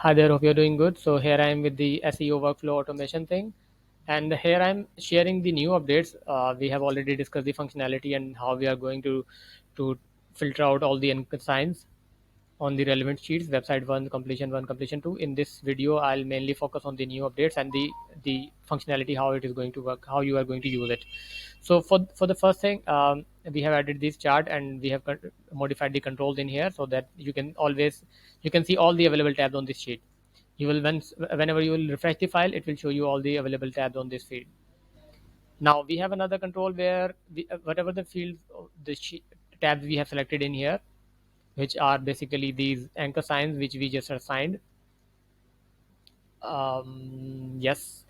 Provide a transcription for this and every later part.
Hi there, hope you're doing good. So here I am with the SEO workflow automation thing. And here I'm sharing the new updates. We have already discussed the functionality and how we are going to filter out all the signs on the relevant sheets, website one, completion two. In this video, I'll mainly focus on the new updates and the functionality, how it is going to work, how you are going to use it. So for the first thing, we have added this chart and we have modified the controls in here so that you can see all the available tabs on this sheet. You will whenever you will refresh the file, it will show you all the available tabs on this field. Now we have another control where whatever the fields, tabs we have selected in here, which are basically these anchor signs which we just assigned. Yes.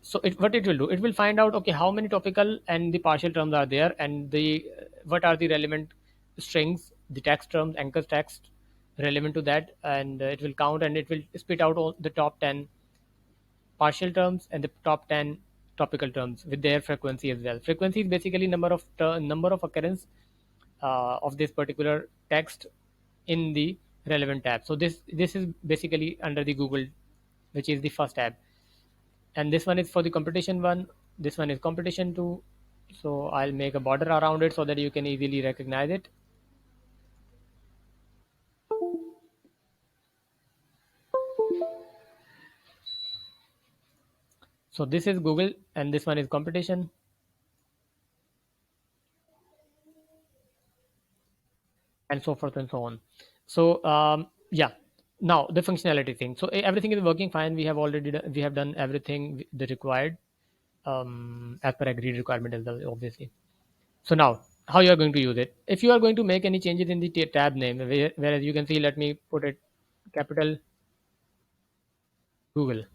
So what it will do, it will find out, okay, how many topical and the partial terms are there, and the what are the relevant strings, the text terms, anchor text relevant to that, and it will count and it will spit out all the top 10 partial terms and the top 10 topical terms with their frequency as well. Frequency is basically number of occurrence of this particular text in the relevant tab. So this is basically under the Google, which is the first tab, and this one is for the competition one. This one is competition two. So I'll make a border around it so that you can easily recognize it. So this is Google and this one is competition, and so forth and so on. So yeah, now the functionality thing. So everything is working fine. We have done everything the required as per agreed requirement as well, obviously. So now how you are going to use it? If you are going to make any changes in the tab name, whereas you can see, let me put it capital Google,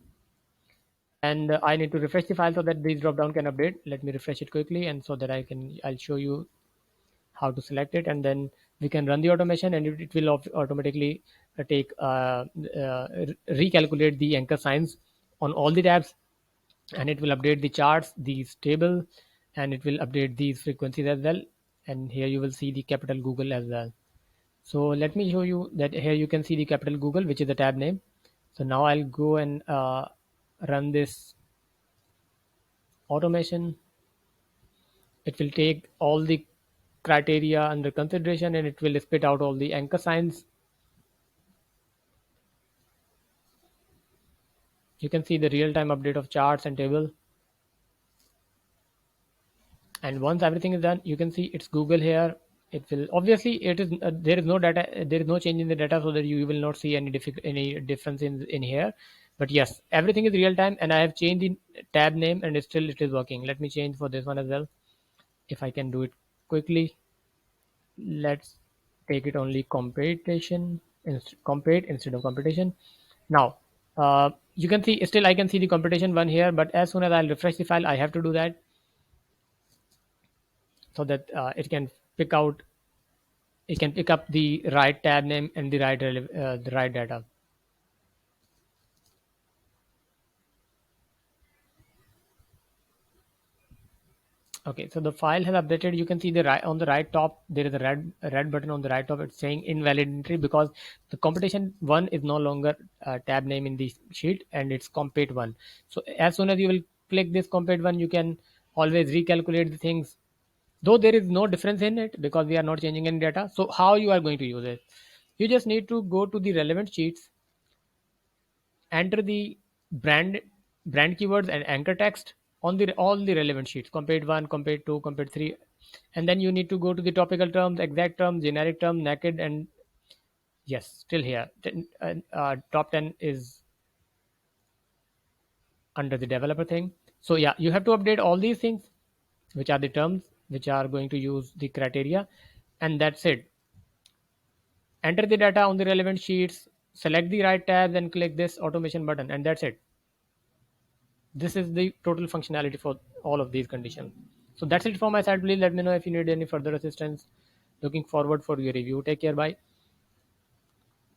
and I need to refresh the file so that this drop down can update. Let me refresh it quickly, and so that I'll show you how to select it, and then we can run the automation, and it will automatically take recalculate the anchor signs on all the tabs, and it will update the charts, these table, and it will update these frequencies as well. And here you will see the capital Google as well. So let me show you that here you can see the capital Google, which is the tab name. So now I'll go and run this automation. It will take all the criteria under consideration and it will spit out all the anchor signs. You can see the real-time update of charts and table. And once everything is done, you can see it's Google here. It will obviously, it is there is no data, there is no change in the data, so that you will not see any difference in here. But yes, everything is real time, and I have changed the tab name, and it is working. Let me change for this one as well, if I can do it quickly. Let's take it only competition, compete instead of competition. Now you can see, still I can see the competition one here, but as soon as I'll refresh the file, I have to do that so that it can pick up the right tab name and the right data. Okay, so the file has updated. You can see the right on the right top, there is a red button on the right top. It's saying invalid entry because the competition one is no longer tab name in the sheet, and it's compete one. So as soon as you will click this compete one, you can always recalculate the things, though there is no difference in it because we are not changing any data. So how you are going to use it? You just need to go to the relevant sheets, enter the brand keywords and anchor text on the all the relevant sheets, compare one, compare two, compare three, and then you need to go to the topical terms, exact terms, generic term, naked, and yes, still here. Top 10 is under the developer thing. So yeah, you have to update all these things, which are the terms which are going to use the criteria, and that's it. Enter the data on the relevant sheets, select the right tabs, and click this automation button, and that's it. This is the total functionality for all of these conditions. So that's it from my side. Please let me know if you need any further assistance. Looking forward for your review. Take care. Bye.